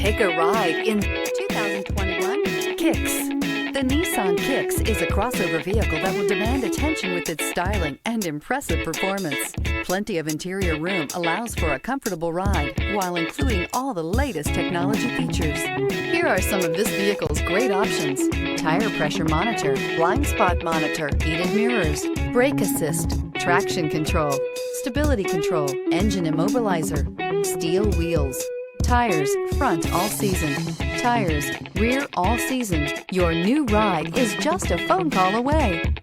Take a ride in 2021 Kicks. The Nissan Kicks is a crossover vehicle that will demand attention with its styling and impressive performance. Plenty of interior room allows for a comfortable ride while including all the latest technology features. Here are some of this vehicle's great options: tire pressure monitor, blind spot monitor, heated mirrors, brake assist, traction control, stability control, engine immobilizer, steel wheels, tires front all season, tires rear all season. Your new ride is just a phone call away.